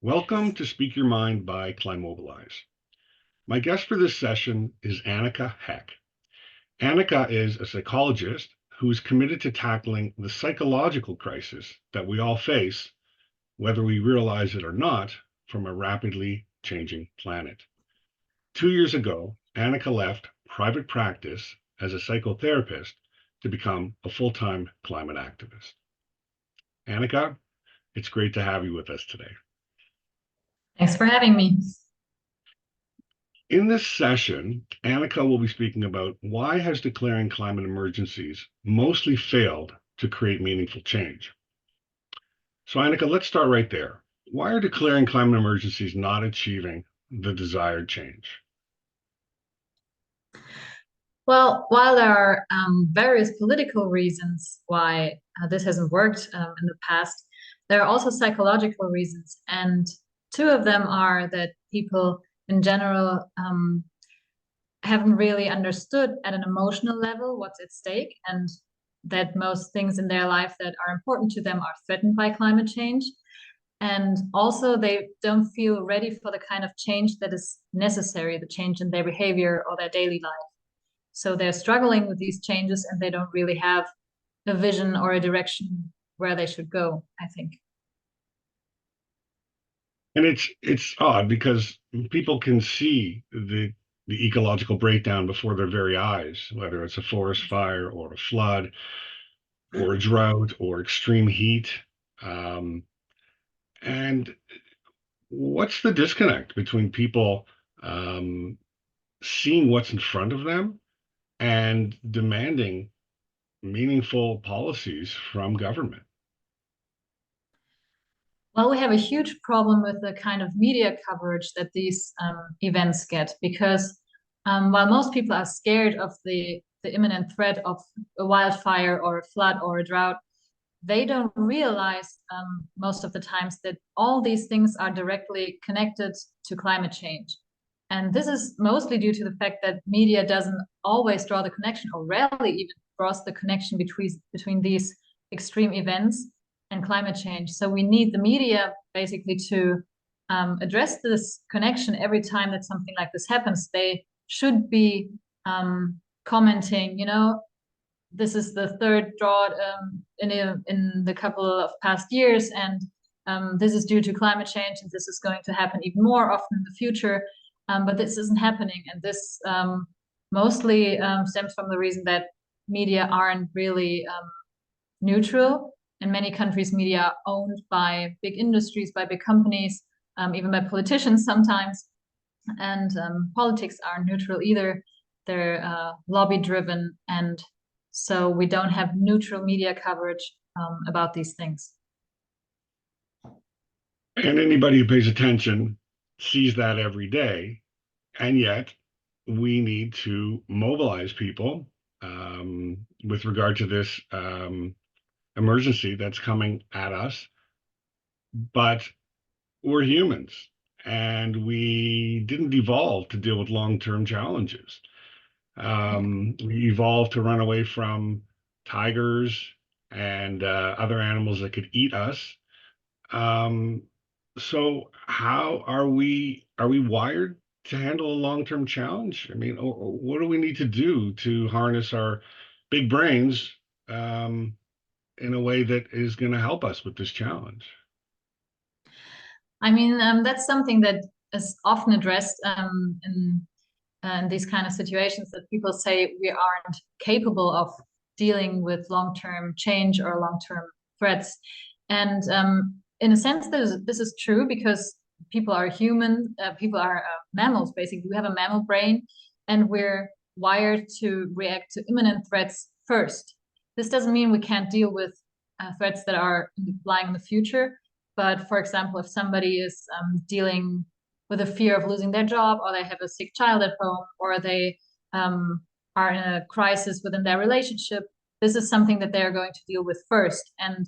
Welcome to Speak Your Mind by Climobilize. My guest for this session is Anika Heck. Anika is a psychologist who's committed to tackling the psychological crisis that we all face, whether we realize it or not, from a rapidly changing planet. 2 years ago, Anika left private practice as a psychotherapist to become a full-time climate activist. Anika, it's great to have you with us today. Thanks for having me. In this session, Anika will be speaking about why has declaring climate emergencies mostly failed to create meaningful change. So Anika, let's start right there. Why are declaring climate emergencies not achieving the desired change? Well, while there are various political reasons why this hasn't worked in the past, there are also psychological reasons. And two of them are that people in general haven't really understood at an emotional level what's at stake, and that most things in their life that are important to them are threatened by climate change. And also, they don't feel ready for the kind of change that is necessary, the change in their behavior or their daily life. So they're struggling with these changes and they don't really have a vision or a direction where they should go, I think. And it's odd because people can see the ecological breakdown before their very eyes, whether it's a forest fire or a flood or a drought or extreme heat. Um, and what's the disconnect between people um, seeing what's in front of them and demanding meaningful policies from government? Well, we have a huge problem with the kind of media coverage that these events get because while most people are scared of the imminent threat of a wildfire or a flood or a drought, they don't realize most of the times that all these things are directly connected to climate change. And this is mostly due to the fact that media doesn't always draw the connection, or rarely even draws the connection between these extreme events and climate change. So we need the media basically to address this connection every time that something like this happens. They should be commenting, this is the third drought in the couple of past years, and this is due to climate change, and this is going to happen even more often in the future. But this isn't happening, and this mostly stems from the reason that media aren't really neutral. In many countries, media are owned by big industries, by big companies, even by politicians sometimes. And politics aren't neutral either. They're lobby driven, and so we don't have neutral media coverage about these things. And anybody who pays attention sees that every day. And yet, we need to mobilize people with regard to this emergency that's coming at us. But we're humans and we didn't evolve to deal with long-term challenges. We evolved to run away from tigers and other animals that could eat us. Um, so how are we wired to handle a long-term challenge? I mean, or what do we need to do to harness our big brains in a way that is going to help us with this challenge? I mean, that's something that is often addressed in these kind of situations, that people say we aren't capable of dealing with long-term change or long-term threats. And in a sense, this is true because people are human, people are mammals, basically. We have a mammal brain, and we're wired to react to imminent threats first. This doesn't mean we can't deal with threats that are lying in the future. But for example, if somebody is dealing with a fear of losing their job, or they have a sick child at home, or they are in a crisis within their relationship, this is something that they're going to deal with first. And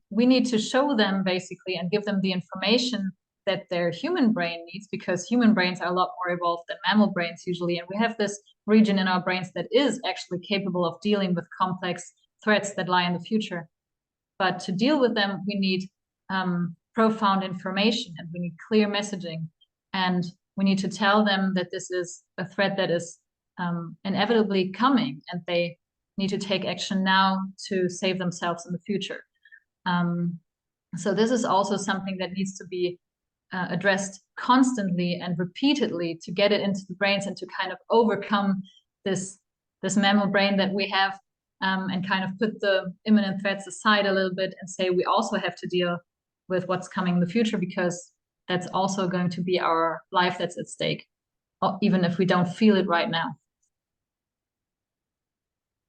we need to show them basically and give them the information that their human brain needs, because human brains are a lot more evolved than mammal brains usually. And we have this region in our brains that is actually capable of dealing with complex threats that lie in the future. But to deal with them, we need profound information, and we need clear messaging, and we need to tell them that this is a threat that is inevitably coming, and they need to take action now to save themselves in the future. Um, so this is also something that needs to be addressed constantly and repeatedly to get it into the brains and to kind of overcome this mammal brain that we have, and kind of put the imminent threats aside a little bit and say we also have to deal with what's coming in the future, because that's also going to be our life that's at stake, even if we don't feel it right now.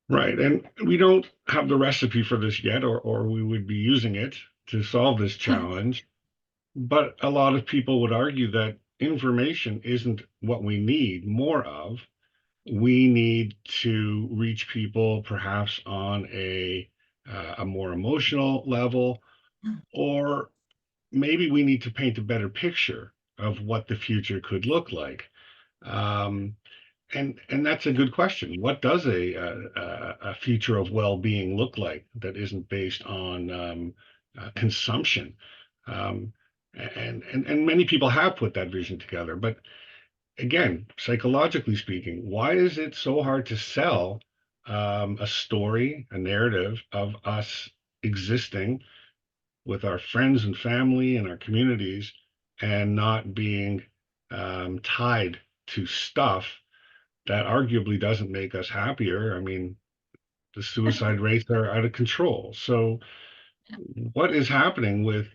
Right. And we don't have the recipe for this yet, or we would be using it to solve this challenge. But a lot of people would argue that information isn't what we need more of. We need to reach people perhaps on a more emotional level, or maybe we need to paint a better picture of what the future could look like. Um, and that's a good question. What does a future of well-being look like that isn't based on consumption? Um, and many people have put that vision together. But again, psychologically speaking, why is it so hard to sell a story, a narrative of us existing with our friends and family and our communities and not being tied to stuff that arguably doesn't make us happier? I mean, the suicide rates are out of control. So, what is happening with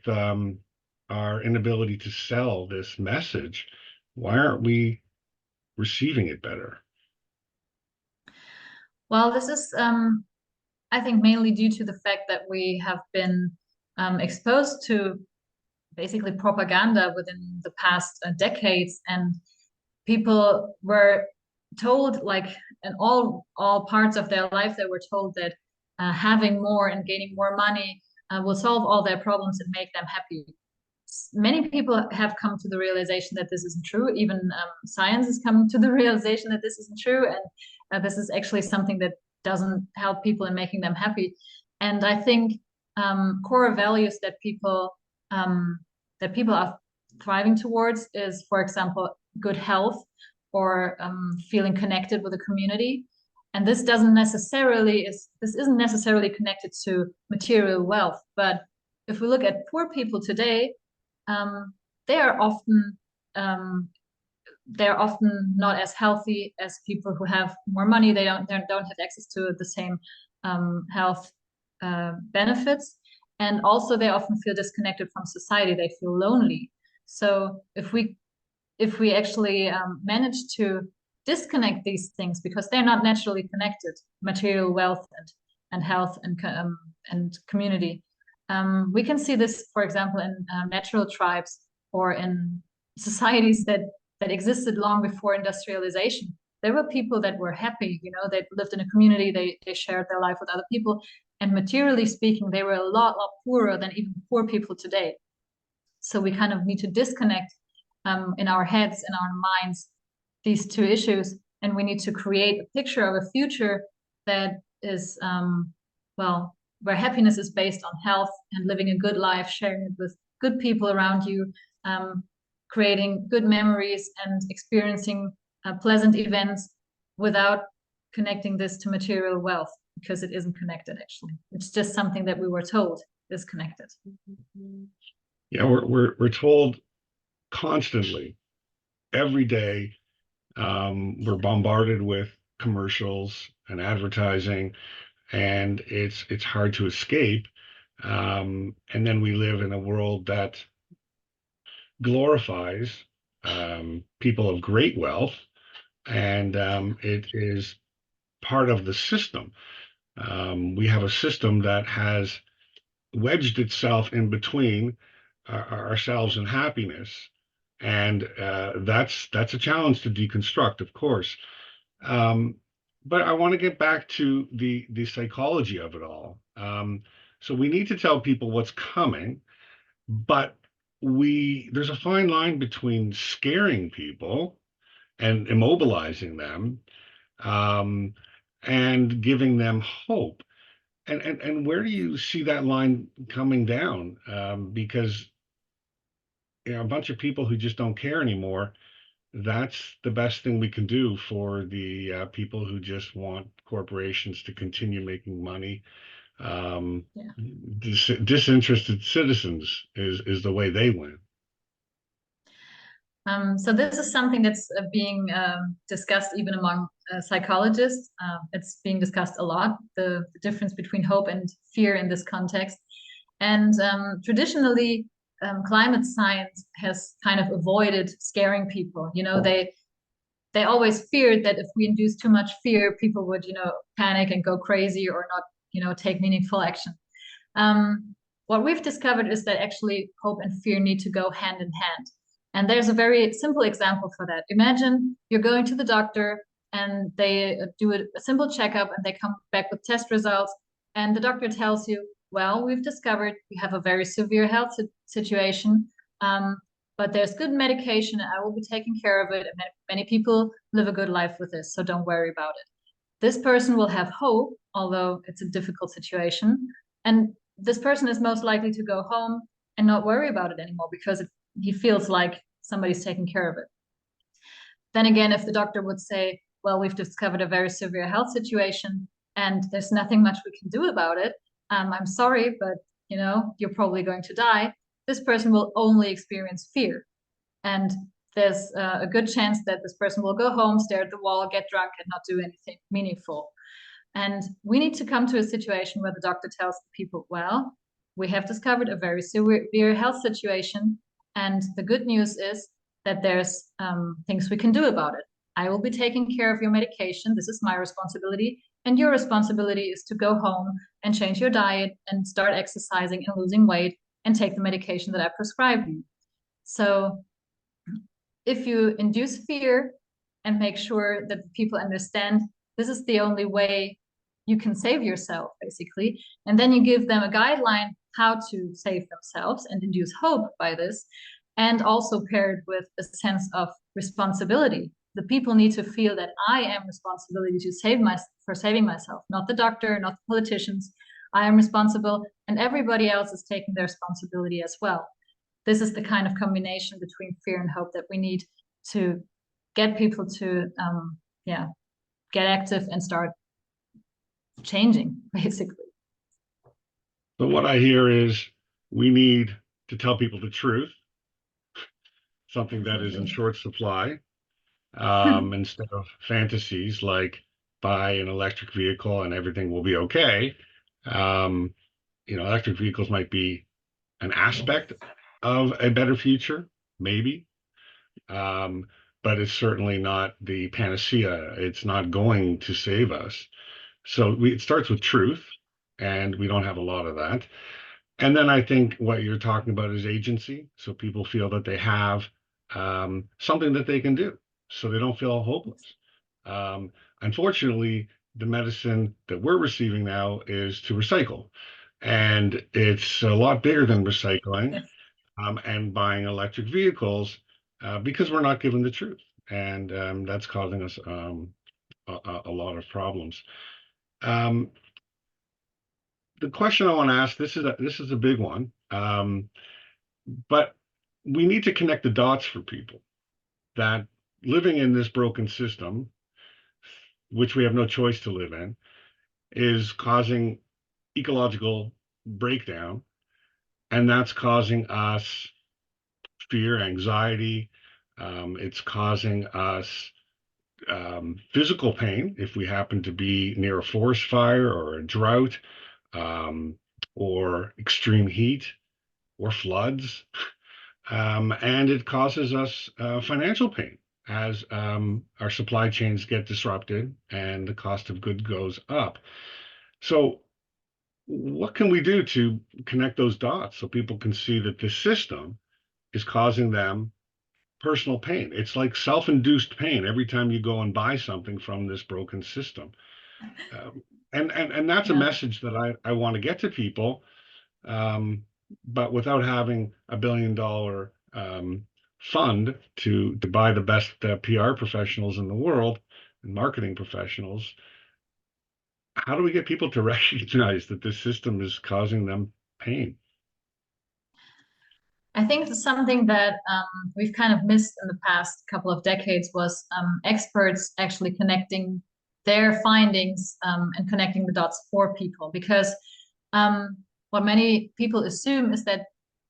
our inability to sell this message? Why aren't we receiving it better? Well, this is, I think, mainly due to the fact that we have been exposed to basically propaganda within the past decades, and people were told, like, in all parts of their life, they were told that having more and gaining more money will solve all their problems and make them happy. Many people have come to the realization that this isn't true. Even science has come to the realization that this isn't true, and this is actually something that doesn't help people in making them happy. And I think core values um, that people are thriving towards is, for example, good health, or feeling connected with a community. And this isn't necessarily connected to material wealth. But if we look at poor people today, um, they are often um, they're often not as healthy as people who have more money. They don't have access to the same health benefits, and also they often feel disconnected from society. They feel lonely. So if we actually manage to disconnect these things, because they're not naturally connected, material wealth and health and community. We can see this, for example, in natural tribes, or in societies that existed long before industrialization. There were people that were happy, they lived in a community, they shared their life with other people, and materially speaking, they were a lot poorer than even poor people today. So we kind of need to disconnect in our heads and our minds these two issues, and we need to create a picture of a future that is, well, where happiness is based on health and living a good life, sharing it with good people around you, um, creating good memories and experiencing pleasant events without connecting this to material wealth, because it isn't connected actually. It's just something that we were told is connected. Yeah, we're told constantly, every day, we're bombarded with commercials and advertising, and it's hard to escape. And then we live in a world that glorifies people of great wealth, and it is part of the system. We have a system that has wedged itself in between ourselves and happiness, and that's a challenge to deconstruct, of course. Um, but I want to get back to the psychology of it all. So we need to tell people what's coming, but we there's a fine line between scaring people and immobilizing them, um, and giving them hope. And where do you see that line coming down? Because a bunch of people who just don't care anymore, that's the best thing we can do for the people who just want corporations to continue making money. Um, Yeah. Disinterested citizens is the way they win. So this is something that's being discussed even among psychologists. It's being discussed a lot, the difference between hope and fear in this context. And traditionally, climate science has kind of avoided scaring people. They always feared that if we induce too much fear, people would, panic and go crazy or not, take meaningful action. What we've discovered is that actually hope and fear need to go hand in hand. And there's a very simple example for that. Imagine you're going to the doctor and they do a simple checkup and they come back with test results. And the doctor tells you, well, we've discovered you have a very severe health situation, but there's good medication and I will be taking care of it. And many people live a good life with this, so don't worry about it. This person will have hope, although it's a difficult situation. And this person is most likely to go home and not worry about it anymore because he feels like somebody's taking care of it. Then again, if the doctor would say, well, we've discovered a very severe health situation and there's nothing much we can do about it. I'm sorry, but you're probably going to die. This person will only experience fear. And there's a good chance that this person will go home, stare at the wall, get drunk, and not do anything meaningful. And we need to come to a situation where the doctor tells the people, well, we have discovered a very severe health situation. And the good news is that there's things we can do about it. I will be taking care of your medication. This is my responsibility. And your responsibility is to go home and change your diet and start exercising and losing weight and take the medication that I prescribe you. So if you induce fear and make sure that the people understand this is the only way you can save yourself, basically, and then you give them a guideline how to save themselves and induce hope by this, and also paired with a sense of responsibility. The people need to feel that I am responsibility to for saving myself, not the doctor, not the politicians. I am responsible, and everybody else is taking their responsibility as well. This is the kind of combination between fear and hope that we need to get people to yeah, get active and start changing, basically. So what I hear is we need to tell people the truth, something that is in Definitely. short supply, instead of fantasies like buy an electric vehicle and everything will be okay. Um, Electric vehicles might be an aspect of a better future, maybe, um, but it's certainly not the panacea. It's not going to save us. So it starts with truth, and we don't have a lot of that. And then I think what you're talking about is agency. So people feel that they have something that they can do, so they don't feel hopeless. Um, Unfortunately, the medicine that we're receiving now is to recycle, and it's a lot bigger than recycling and buying electric vehicles because we're not given the truth, and that's causing us a lot of problems. Um, the question I want to ask, this is a big one. But we need to connect the dots for people that living in this broken system, which we have no choice to live in, is causing ecological breakdown. And that's causing us fear, anxiety. It's causing us physical pain if we happen to be near a forest fire or a drought um, or extreme heat or floods. And it causes us financial pain as our supply chains get disrupted and the cost of goods goes up. So, what can we do to connect those dots so people can see that this system is causing them personal pain? It's like self-induced pain every time you go and buy something from this broken system. Um, and that's a Yeah. message that I want to get to people, um, but without having $1 billion fund to buy the best PR professionals in the world and marketing professionals. How do we get people to recognize that this system is causing them pain? I think something that we've kind of missed in the past couple of decades was experts actually connecting their findings and connecting the dots for people. Because um, what many people assume is that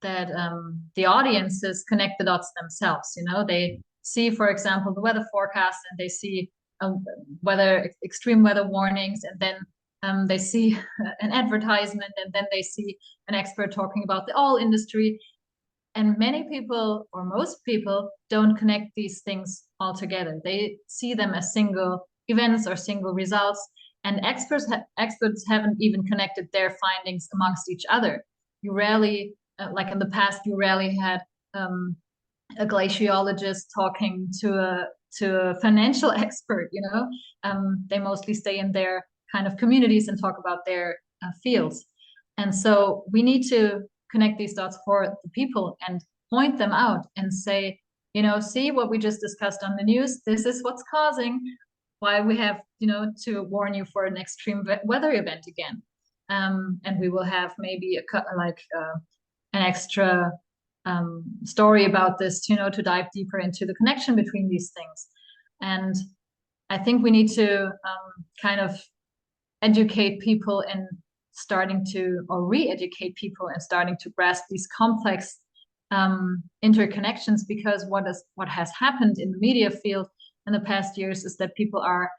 the audiences connect the dots themselves. You know, they see, for example, the weather forecast, and they see weather extreme weather warnings, and then they see an advertisement, and then they see an expert talking about the oil industry, and many people, or most people, don't connect these things all together. They see them as single events or single results. And experts haven't even connected their findings amongst each other. You rarely, like in the past, you rarely had a glaciologist talking to a financial expert. You know, they mostly stay in their kind of communities and talk about their fields. And so we need to connect these dots for the people and point them out and say, you know, see what we just discussed on the news. This is what's causing why we have, you know, to warn you for an extreme weather event again. And we will have maybe an extra story about this, you know, to dive deeper into the connection between these things. And I think we need to kind of educate people and starting to, or re-educate people and starting to grasp these complex interconnections, because what has happened in the media field in the past years is that people are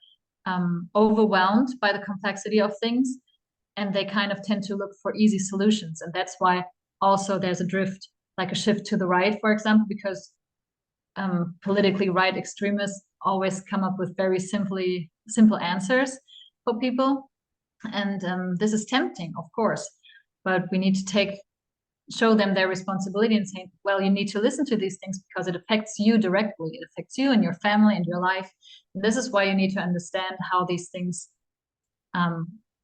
overwhelmed by the complexity of things, and they kind of tend to look for easy solutions. And that's why also there's a drift, like a shift to the right, for example, because politically right extremists always come up with very simple answers for people. And this is tempting, of course, but we need to show them their responsibility and say, well, you need to listen to these things because it affects you directly. It affects you and your family and your life. And this is why you need to understand how these things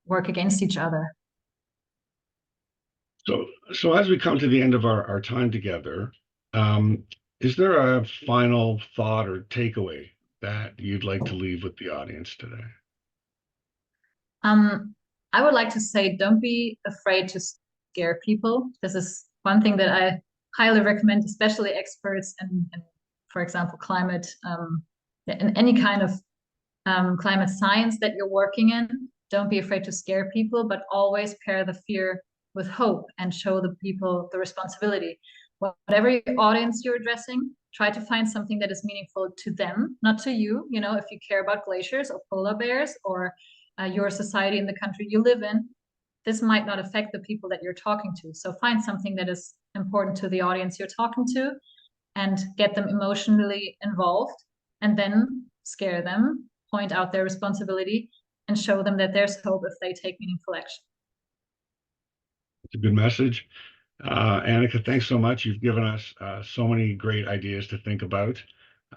work against each other. So as we come to the end of our time together, um, is there a final thought or takeaway that you'd like to leave with the audience today? Um, I would like to say, don't be afraid to scare people. This is one thing that I highly recommend, especially experts and for example, climate, in any kind of climate science that you're working in. Don't be afraid to scare people, but always pair the fear with hope and show the people the responsibility. Whatever audience you're addressing, try to find something that is meaningful to them, not to you. You know, if you care about glaciers or polar bears or your society in the country you live in, this might not affect the people that you're talking to. So find something that is important to the audience you're talking to and get them emotionally involved, and then scare them, point out their responsibility, and show them that there's hope if they take meaningful action. It's a good message. Anika, thanks so much. You've given us so many great ideas to think about.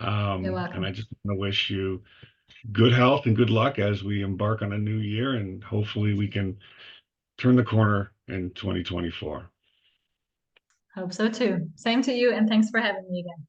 You're And I welcome. just want to wish you good health and good luck as we embark on a new year, and hopefully we can turn the corner in 2024. Hope so too. Same to you, and thanks for having me again.